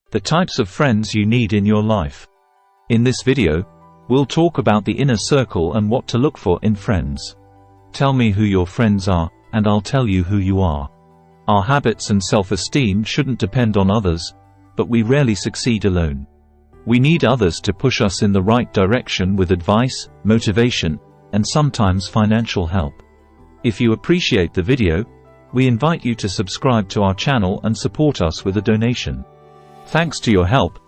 The types of friends you need in your life. In this video, we'll talk about the inner circle and what to look for in friends. Tell me who your friends are, and I'll tell you who you are. Our habits and self-esteem shouldn't depend on others, but we rarely succeed alone. We need others to push us in the right direction with advice, motivation, and sometimes financial help. If you appreciate the video, we invite you to subscribe to our channel and support us with a donation. Thanks to your help,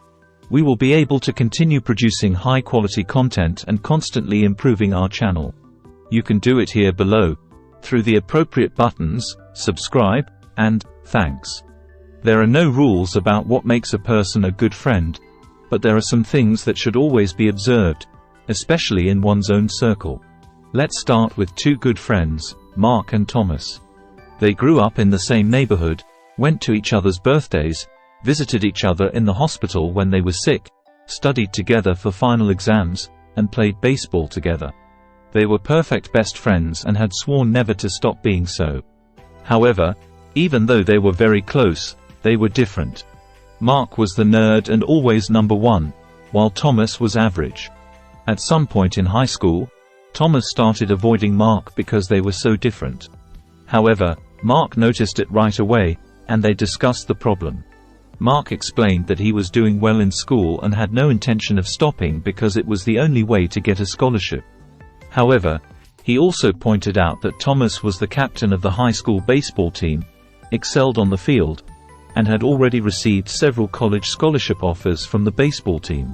we will be able to continue producing high-quality content and constantly improving our channel. You can do it here below, through the appropriate buttons, subscribe, and thanks. There are no rules about what makes a person a good friend, but there are some things that should always be observed, especially in one's own circle. Let's start with two good friends, Mark and Thomas. They grew up in the same neighborhood, went to each other's birthdays, visited each other in the hospital when they were sick, studied together for final exams, and played baseball together. They were perfect best friends and had sworn never to stop being so. However, even though they were very close, they were different. Mark was the nerd and always number one, while Thomas was average. At some point in high school, Thomas started avoiding Mark because they were so different. However, Mark noticed it right away, and they discussed the problem. Mark explained that he was doing well in school and had no intention of stopping because it was the only way to get a scholarship. However, he also pointed out that Thomas was the captain of the high school baseball team, excelled on the field, and had already received several college scholarship offers from the baseball team.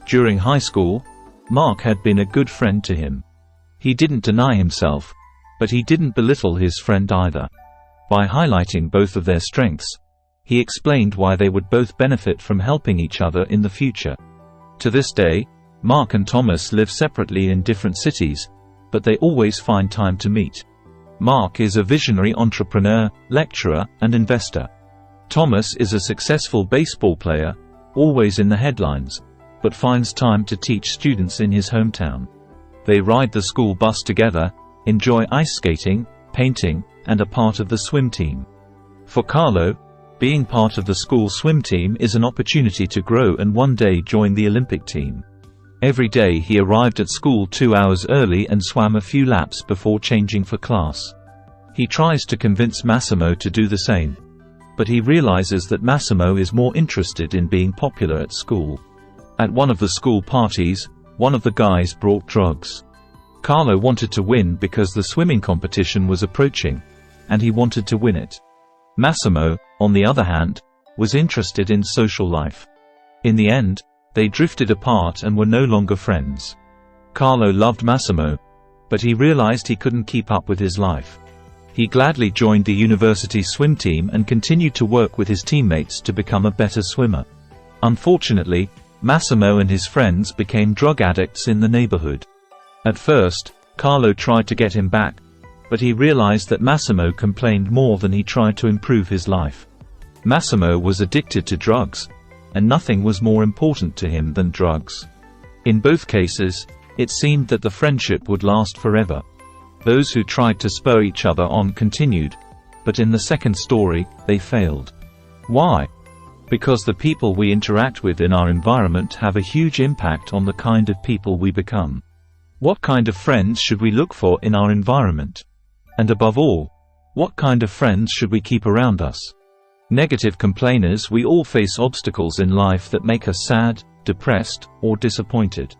During high school, Mark had been a good friend to him. He didn't deny himself, but he didn't belittle his friend either. By highlighting both of their strengths, he explained why they would both benefit from helping each other in the future. To this day, Mark and Thomas live separately in different cities, but they always find time to meet. Mark is a visionary entrepreneur, lecturer, and investor. Thomas is a successful baseball player, always in the headlines, but finds time to teach students in his hometown. They ride the school bus together, enjoy ice skating, painting, and are part of the swim team. For Carlo, being part of the school swim team is an opportunity to grow and one day join the Olympic team. Every day he arrived at school 2 hours early and swam a few laps before changing for class. He tries to convince Massimo to do the same, but he realizes that Massimo is more interested in being popular at school. At one of the school parties, one of the guys brought drugs. Carlo wanted to win because the swimming competition was approaching, and he wanted to win it. Massimo, on the other hand, was interested in social life. In the end, they drifted apart and were no longer friends. Carlo loved Massimo, but he realized he couldn't keep up with his life. He gladly joined the university swim team and continued to work with his teammates to become a better swimmer. Unfortunately, Massimo and his friends became drug addicts in the neighborhood. At first, Carlo tried to get him back, but he realized that Massimo complained more than he tried to improve his life. Massimo was addicted to drugs, and nothing was more important to him than drugs. In both cases, it seemed that the friendship would last forever. Those who tried to spur each other on continued, but in the second story, they failed. Why? Because the people we interact with in our environment have a huge impact on the kind of people we become. What kind of friends should we look for in our environment? And above all, what kind of friends should we keep around us? Negative complainers. We all face obstacles in life that make us sad, depressed, or disappointed.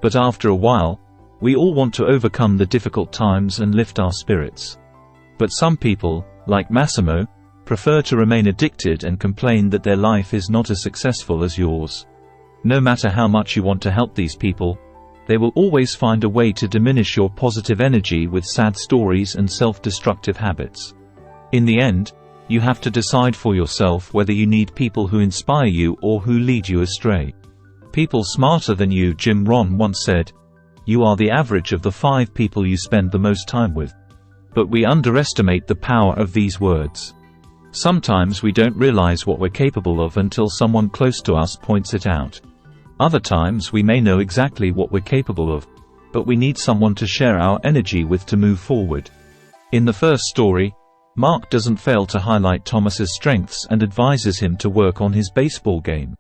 But after a while, we all want to overcome the difficult times and lift our spirits. But some people, like Massimo, prefer to remain addicted and complain that their life is not as successful as yours. No matter how much you want to help these people, they will always find a way to diminish your positive energy with sad stories and self-destructive habits. In the end, you have to decide for yourself whether you need people who inspire you or who lead you astray. People smarter than you. Jim Rohn once said, "You are the average of the 5 people you spend the most time with." But we underestimate the power of these words. Sometimes we don't realize what we're capable of until someone close to us points it out. Other times we may know exactly what we're capable of, but we need someone to share our energy with to move forward. In the first story, Mark doesn't fail to highlight Thomas's strengths and advises him to work on his baseball game.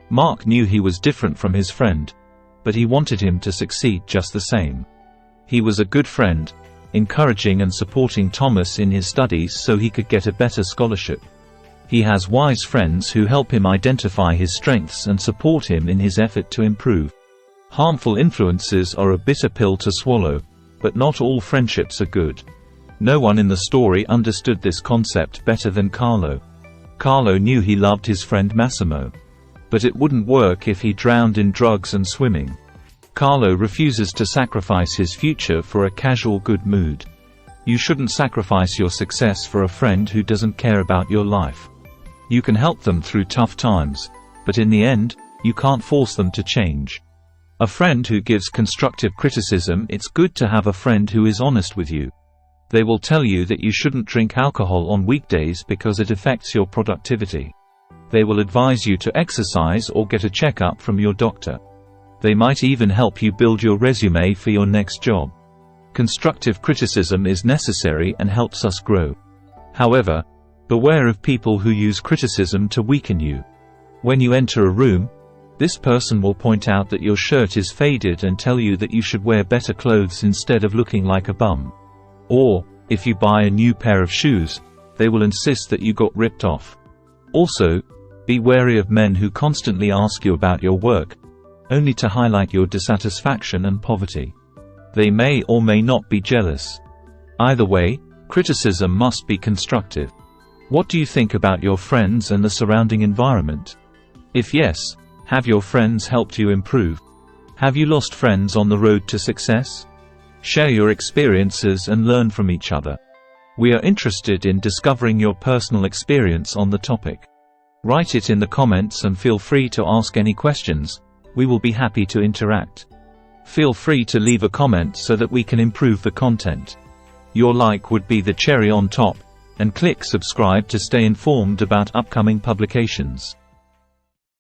Mark knew he was different from his friend, but he wanted him to succeed just the same. He was a good friend, encouraging and supporting Thomas in his studies so he could get a better scholarship. He has wise friends who help him identify his strengths and support him in his effort to improve. Harmful influences are a bitter pill to swallow, but not all friendships are good. No one in the story understood this concept better than Carlo. Carlo knew he loved his friend Massimo, but it wouldn't work if he drowned in drugs and swimming. Carlo refuses to sacrifice his future for a casual good mood. You shouldn't sacrifice your success for a friend who doesn't care about your life. You can help them through tough times, but in the end, you can't force them to change. A friend who gives constructive criticism. It's good to have a friend who is honest with you. They will tell you that you shouldn't drink alcohol on weekdays because it affects your productivity. They will advise you to exercise or get a checkup from your doctor. They might even help you build your resume for your next job. Constructive criticism is necessary and helps us grow. However, beware of people who use criticism to weaken you. When you enter a room, this person will point out that your shirt is faded and tell you that you should wear better clothes instead of looking like a bum. Or, if you buy a new pair of shoes, they will insist that you got ripped off. Also, be wary of men who constantly ask you about your work, only to highlight your dissatisfaction and poverty. They may or may not be jealous. Either way, criticism must be constructive. What do you think about your friends and the surrounding environment? If yes, have your friends helped you improve? Have you lost friends on the road to success? Share your experiences and learn from each other. We are interested in discovering your personal experience on the topic. Write it in the comments and feel free to ask any questions. We will be happy to interact. Feel free to leave a comment so that we can improve the content. Your like would be the cherry on top, and click subscribe to stay informed about upcoming publications.